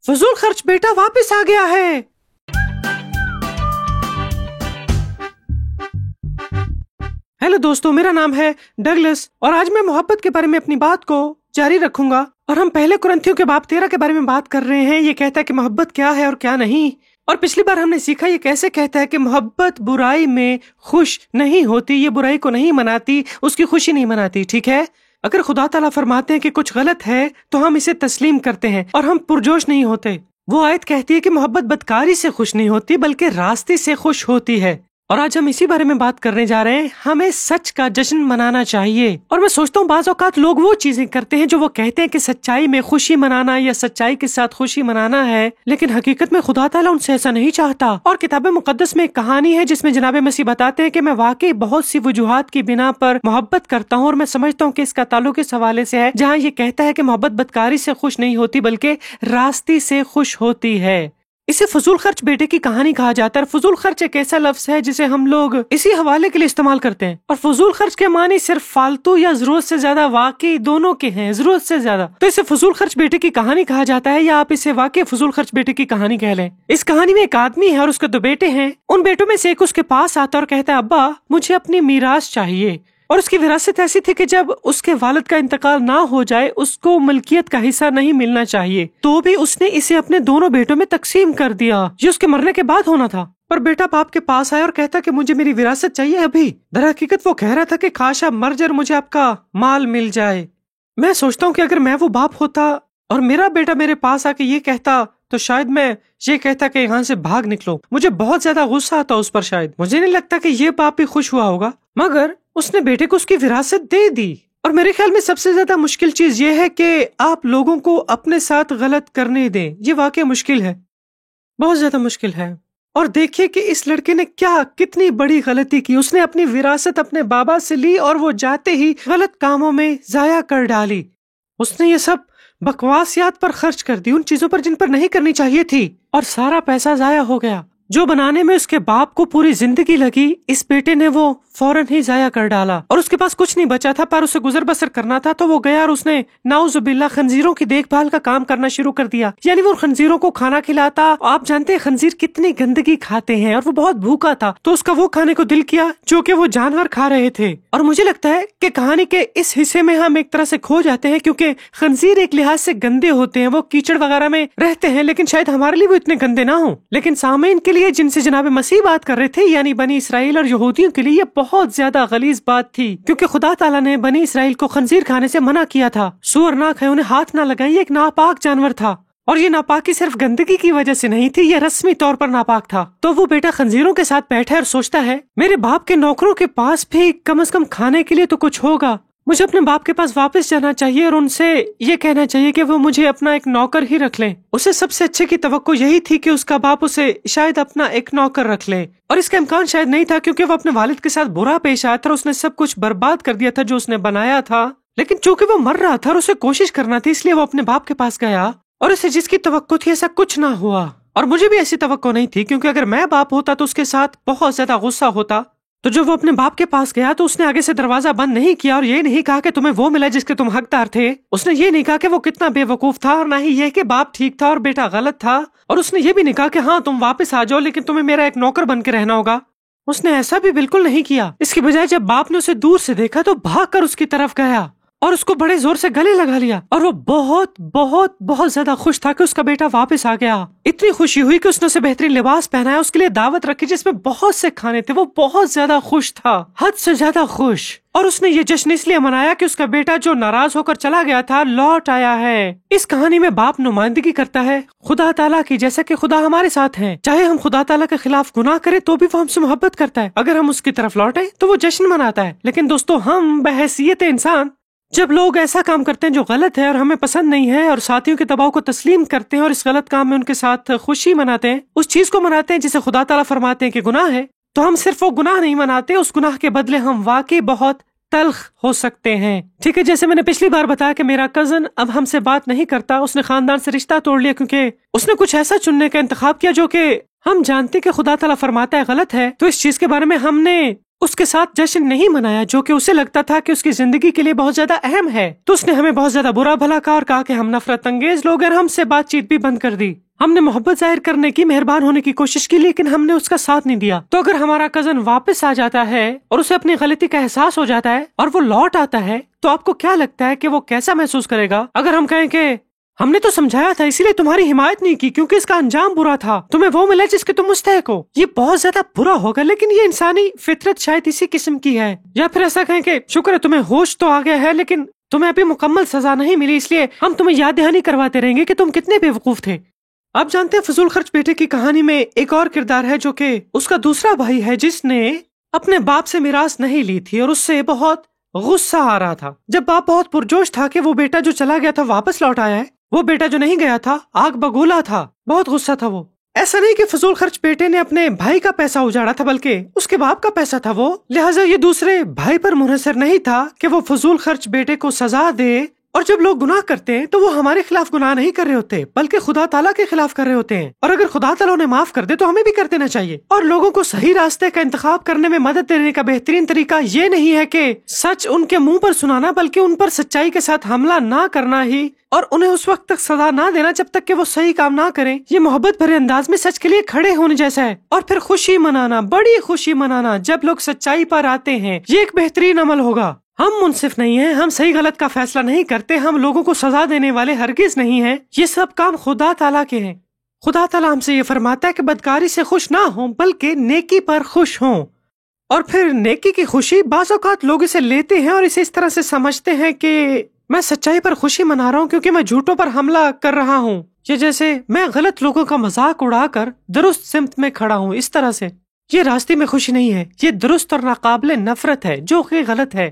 فضول خرچ بیٹا واپس آ گیا ہے۔ ہیلو دوستو، میرا نام ہے ڈگلس اور آج میں محبت کے بارے میں اپنی بات کو جاری رکھوں گا، اور ہم پہلے کرنتھیوں کے باب 13 کے بارے میں بات کر رہے ہیں۔ یہ کہتا ہے کہ محبت کیا ہے اور کیا نہیں، اور پچھلی بار ہم نے سیکھا یہ کیسے کہتا ہے کہ محبت برائی میں خوش نہیں ہوتی، یہ برائی کو نہیں مناتی، اس کی خوشی نہیں مناتی، ٹھیک ہے؟ اگر خدا تعالیٰ فرماتے ہیں کہ کچھ غلط ہے تو ہم اسے تسلیم کرتے ہیں اور ہم پرجوش نہیں ہوتے۔ وہ آیت کہتی ہے کہ محبت بدکاری سے خوش نہیں ہوتی بلکہ راستے سے خوش ہوتی ہے، اور آج ہم اسی بارے میں بات کرنے جا رہے ہیں۔ ہمیں سچ کا جشن منانا چاہیے، اور میں سوچتا ہوں بعض اوقات لوگ وہ چیزیں کرتے ہیں جو وہ کہتے ہیں کہ سچائی میں خوشی منانا یا سچائی کے ساتھ خوشی منانا ہے، لیکن حقیقت میں خدا تعالیٰ ان سے ایسا نہیں چاہتا۔ اور کتاب مقدس میں ایک کہانی ہے جس میں جناب مسیح بتاتے ہیں کہ میں واقعی بہت سی وجوہات کی بنا پر محبت کرتا ہوں، اور میں سمجھتا ہوں کہ اس کا تعلق اس حوالے سے ہے جہاں یہ کہتا ہے کہ محبت بدکاری سے خوش نہیں ہوتی بلکہ راستے سے خوش ہوتی ہے۔ اسے فضول خرچ بیٹے کی کہانی کہا جاتا ہے۔ فضول خرچ ایک ایسا لفظ ہے جسے ہم لوگ اسی حوالے کے لیے استعمال کرتے ہیں، اور فضول خرچ کے معنی صرف فالتو یا ضرورت سے زیادہ، واقعی دونوں کے ہیں، ضرورت سے زیادہ۔ تو اسے فضول خرچ بیٹے کی کہانی کہا جاتا ہے، یا آپ اسے واقعی فضول خرچ بیٹے کی کہانی کہہ لیں۔ اس کہانی میں ایک آدمی ہے اور اس کے 2 بیٹے ہیں۔ ان بیٹوں میں سے ایک اس کے پاس آتا اور کہتا ہے، ابا مجھے اپنی میراث چاہیے، اور اس کی وراثت ایسی تھی کہ جب اس کے والد کا انتقال نہ ہو جائے اس کو ملکیت کا حصہ نہیں ملنا چاہیے، تو بھی اس نے اسے اپنے دونوں بیٹوں میں تقسیم کر دیا۔ یہ اس کے مرنے کے بعد ہونا تھا، پر بیٹا باپ کے پاس آیا اور کہتا کہ مجھے میری وراثت چاہیے ابھی۔ در حقیقت وہ کہہ رہا تھا کہ کاش اب مر جائے، مجھے آپ کا مال مل جائے۔ میں سوچتا ہوں کہ اگر میں وہ باپ ہوتا اور میرا بیٹا میرے پاس آ کے یہ کہتا تو شاید میں یہ کہتا کہ یہاں سے بھاگ نکلو۔ مجھے بہت زیادہ غصہ آتا اس پر، شاید مجھے نہیں لگتا کہ یہ باپ بھی خوش ہوا ہوگا، مگر اس نے بیٹے کو اس کی وراثت دے دی۔ اور میرے خیال میں سب سے زیادہ مشکل چیز یہ ہے کہ آپ لوگوں کو اپنے ساتھ غلط کرنے دیں۔ یہ واقعی مشکل ہے، بہت زیادہ مشکل ہے۔ اور دیکھیے کہ اس لڑکے نے کتنی بڑی غلطی کی۔ اس نے اپنی وراثت اپنے بابا سے لی اور وہ جاتے ہی غلط کاموں میں ضائع کر ڈالی۔ اس نے یہ سب بکواسیات پر خرچ کر دی، ان چیزوں پر جن پر نہیں کرنی چاہیے تھی، اور سارا پیسہ ضائع ہو گیا۔ جو بنانے میں اس کے باپ کو پوری زندگی لگی، اس بیٹے نے وہ فوراً ہی ضائع کر ڈالا، اور اس کے پاس کچھ نہیں بچا تھا، پر اسے گزر بسر کرنا تھا، تو وہ گیا اور اس نے نعوذ باللہ خنزیروں کی دیکھ بھال کا کام کرنا شروع کر دیا۔ یعنی وہ خنزیروں کو کھانا کھلاتا۔ آپ جانتے ہیں خنزیر کتنی گندگی کھاتے ہیں، اور وہ بہت بھوکا تھا، تو اس کا وہ کھانے کو دل کیا جو کہ وہ جانور کھا رہے تھے۔ اور مجھے لگتا ہے کہ کہانی کے اس حصے میں ہم ایک طرح سے کھو جاتے ہیں، کیونکہ خنزیر ایک لحاظ سے گندے ہوتے ہیں، وہ کیچڑ وغیرہ میں رہتے ہیں، لیکن شاید ہمارے لیے وہ اتنے گندے نہ ہوں۔ لیکن سامعین کے لیے جن سے جناب مسیح بات کر رہے تھے، یعنی بنی اسرائیل اور یہودیوں کے لیے یہ بہت زیادہ غلیظ بات تھی، کیونکہ خدا تعالیٰ نے بنی اسرائیل کو خنزیر کھانے سے منع کیا تھا۔ سور نہ کھائے، انہیں ہاتھ نہ لگائیں، یہ ایک ناپاک جانور تھا، اور یہ ناپاکی صرف گندگی کی وجہ سے نہیں تھی، یہ رسمی طور پر ناپاک تھا۔ تو وہ بیٹا خنزیروں کے ساتھ بیٹھا اور سوچتا ہے میرے باپ کے نوکروں کے پاس بھی کم از کم کھانے کے لیے تو کچھ ہوگا، مجھے اپنے باپ کے پاس واپس جانا چاہیے اور ان سے یہ کہنا چاہیے کہ وہ مجھے اپنا ایک نوکر ہی رکھ لیں۔ اسے سب سے اچھے کی توقع یہی تھی کہ اس کا باپ اسے شاید اپنا ایک نوکر رکھ لے، اور اس کا امکان شاید نہیں تھا کیونکہ وہ اپنے والد کے ساتھ برا پیش آیا تھا، اس نے سب کچھ برباد کر دیا تھا جو اس نے بنایا تھا۔ لیکن چونکہ وہ مر رہا تھا اور اسے کوشش کرنا تھی، اس لیے وہ اپنے باپ کے پاس گیا، اور اسے جس کی توقع تھی ایسا کچھ نہ ہوا، اور مجھے بھی ایسی توقع نہیں تھی، کیونکہ اگر میں باپ ہوتا تو اس کے ساتھ بہت زیادہ غصہ ہوتا۔ تو جب وہ اپنے باپ کے پاس گیا تو اس نے آگے سے دروازہ بند نہیں کیا، اور یہ نہیں کہا کہ تمہیں وہ ملا جس کے تم حقدار تھے۔ اس نے یہ نہیں کہا کہ وہ کتنا بے وقوف تھا، اور نہ ہی یہ کہ باپ ٹھیک تھا اور بیٹا غلط تھا، اور اس نے یہ بھی نہیں کہا کہ ہاں تم واپس آ جاؤ لیکن تمہیں میرا ایک نوکر بن کے رہنا ہوگا۔ اس نے ایسا بھی بالکل نہیں کیا۔ اس کی بجائے جب باپ نے اسے دور سے دیکھا تو بھاگ کر اس کی طرف گیا اور اس کو بڑے زور سے گلے لگا لیا، اور وہ بہت بہت بہت زیادہ خوش تھا کہ اس کا بیٹا واپس آ گیا۔ اتنی خوشی ہوئی کہ اس نے اسے بہترین لباس پہنایا، اس کے لیے دعوت رکھی جس میں بہت سے کھانے تھے۔ وہ بہت زیادہ خوش تھا، حد سے زیادہ خوش، اور اس نے یہ جشن اس لیے منایا کہ اس کا بیٹا جو ناراض ہو کر چلا گیا تھا لوٹ آیا ہے۔ اس کہانی میں باپ نمائندگی کرتا ہے خدا تعالیٰ کی، جیسا کہ خدا ہمارے ساتھ ہیں۔ چاہے ہم خدا تعالیٰ کے خلاف گناہ کریں تو بھی وہ ہم سے محبت کرتا ہے، اگر ہم اس کی طرف لوٹیں تو وہ جشن مناتا ہے۔ لیکن دوستو، ہم بحیثیت انسان جب لوگ ایسا کام کرتے ہیں جو غلط ہے اور ہمیں پسند نہیں ہے، اور ساتھیوں کے دباؤ کو تسلیم کرتے ہیں اور اس غلط کام میں ان کے ساتھ خوشی مناتے ہیں، اس چیز کو مناتے ہیں جسے خدا تعالیٰ فرماتے ہیں کہ گناہ ہے، تو ہم صرف وہ گناہ نہیں مناتے، اس گناہ کے بدلے ہم واقعی بہت تلخ ہو سکتے ہیں۔ ٹھیک ہے، جیسے میں نے پچھلی بار بتایا کہ میرا کزن اب ہم سے بات نہیں کرتا، اس نے خاندان سے رشتہ توڑ لیا کیونکہ اس نے کچھ ایسا چننے کا انتخاب کیا جو کہ ہم جانتے کہ خدا تعالیٰ فرماتا ہے غلط ہے۔ تو اس چیز کے بارے میں ہم نے اس کے ساتھ جشن نہیں منایا جو کہ اسے لگتا تھا کہ اس کی زندگی کے لیے بہت زیادہ اہم ہے، تو اس نے ہمیں بہت زیادہ برا بھلا کہا اور کہا کہ ہم نفرت انگیز لوگ ہیں، ہم سے بات چیت بھی بند کر دی۔ ہم نے محبت ظاہر کرنے کی، مہربان ہونے کی کوشش کی، لیکن ہم نے اس کا ساتھ نہیں دیا۔ تو اگر ہمارا کزن واپس آ جاتا ہے اور اسے اپنی غلطی کا احساس ہو جاتا ہے اور وہ لوٹ آتا ہے، تو آپ کو کیا لگتا ہے کہ وہ کیسا محسوس کرے گا؟ اگر ہم کہیں کہ ہم نے تو سمجھایا تھا اسی لیے تمہاری حمایت نہیں کی کیونکہ اس کا انجام برا تھا، تمہیں وہ ملا جس کے تم مستحق ہو، یہ بہت زیادہ برا ہوگا، لیکن یہ انسانی فطرت شاید اسی قسم کی ہے۔ یا پھر ایسا کہیں کہ شکر ہے تمہیں ہوش تو آ گیا ہے، لیکن تمہیں ابھی مکمل سزا نہیں ملی، اس لیے ہم تمہیں یاد دہانی کرواتے رہیں گے کہ تم کتنے بے وقوف تھے۔ آپ جانتے ہیں فضول خرچ بیٹے کی کہانی میں ایک اور کردار ہے جو کہ اس کا دوسرا بھائی ہے، جس نے اپنے باپ سے میراث نہیں لی تھی اور اس سے بہت غصہ آ رہا تھا۔ جب باپ بہت پرجوش تھا کہ وہ بیٹا جو چلا گیا تھا واپس لوٹ آیا ہے، وہ بیٹا جو نہیں گیا تھا آگ بگولا تھا، بہت غصہ تھا وہ۔ ایسا نہیں کہ فضول خرچ بیٹے نے اپنے بھائی کا پیسہ اجاڑا تھا، بلکہ اس کے باپ کا پیسہ تھا وہ، لہٰذا یہ دوسرے بھائی پر منحصر نہیں تھا کہ وہ فضول خرچ بیٹے کو سزا دے۔ اور جب لوگ گناہ کرتے ہیں تو وہ ہمارے خلاف گناہ نہیں کر رہے ہوتے بلکہ خدا تعالیٰ کے خلاف کر رہے ہوتے ہیں، اور اگر خدا تعالیٰ انہیں معاف کر دے تو ہمیں بھی کر دینا چاہیے۔ اور لوگوں کو صحیح راستے کا انتخاب کرنے میں مدد دینے کا بہترین طریقہ یہ نہیں ہے کہ سچ ان کے منہ پر سنانا، بلکہ ان پر سچائی کے ساتھ حملہ نہ کرنا ہی، اور انہیں اس وقت تک سزا نہ دینا جب تک کہ وہ صحیح کام نہ کریں۔ یہ محبت بھرے انداز میں سچ کے لیے کھڑے ہونے جیسا ہے، اور پھر خوشی منانا، بڑی خوشی منانا جب لوگ سچائی پر آتے ہیں، یہ ایک بہترین عمل ہوگا۔ ہم منصف نہیں ہیں، ہم صحیح غلط کا فیصلہ نہیں کرتے، ہم لوگوں کو سزا دینے والے ہرگز نہیں ہیں، یہ سب کام خدا تعالیٰ کے ہیں۔ خدا تعالیٰ ہم سے یہ فرماتا ہے کہ بدکاری سے خوش نہ ہوں بلکہ نیکی پر خوش ہوں، اور پھر نیکی کی خوشی بعض اوقات لوگ اسے لیتے ہیں اور اسے اس طرح سے سمجھتے ہیں کہ میں سچائی پر خوشی منا رہا ہوں کیونکہ میں جھوٹوں پر حملہ کر رہا ہوں، یہ جیسے میں غلط لوگوں کا مذاق اڑا کر درست سمت میں کھڑا ہوں، اس طرح سے۔ یہ راستے میں خوشی نہیں ہے، یہ درست اور ناقابل نفرت ہے جو کہ غلط ہے۔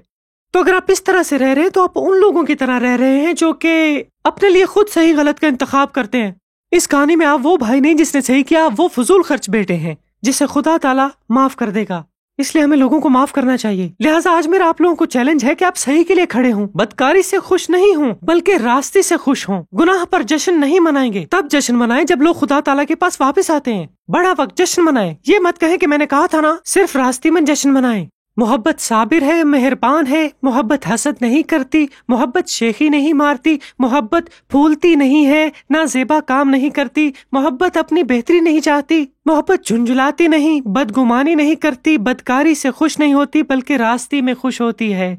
تو اگر آپ اس طرح سے رہ رہے ہیں تو آپ ان لوگوں کی طرح رہ رہے ہیں جو کہ اپنے لیے خود صحیح غلط کا انتخاب کرتے ہیں۔ اس کہانی میں آپ وہ بھائی نہیں جس نے صحیح کیا، وہ فضول خرچ بیٹے ہیں جسے خدا تعالیٰ معاف کر دے گا، اس لیے ہمیں لوگوں کو معاف کرنا چاہیے۔ لہٰذا آج میرا آپ لوگوں کو چیلنج ہے کہ آپ صحیح کے لیے کھڑے ہوں، بدکاری سے خوش نہیں ہوں بلکہ راستے سے خوش ہوں۔ گناہ پر جشن نہیں منائیں گے، تب جشن منائیں جب لوگ خدا تعالیٰ کے پاس واپس آتے ہیں، بڑا وقت جشن منائیں۔ یہ مت کہیں کہ میں نے کہا تھا نا، صرف راستے میں جشن منائیں۔ محبت صابر ہے، مہربان ہے، محبت حسد نہیں کرتی، محبت شیخی نہیں مارتی، محبت پھولتی نہیں ہے، نہ زیبا کام نہیں کرتی، محبت اپنی بہتری نہیں چاہتی، محبت جھنجھلاتی نہیں، بدگمانی نہیں کرتی، بدکاری سے خوش نہیں ہوتی بلکہ راستے میں خوش ہوتی ہے۔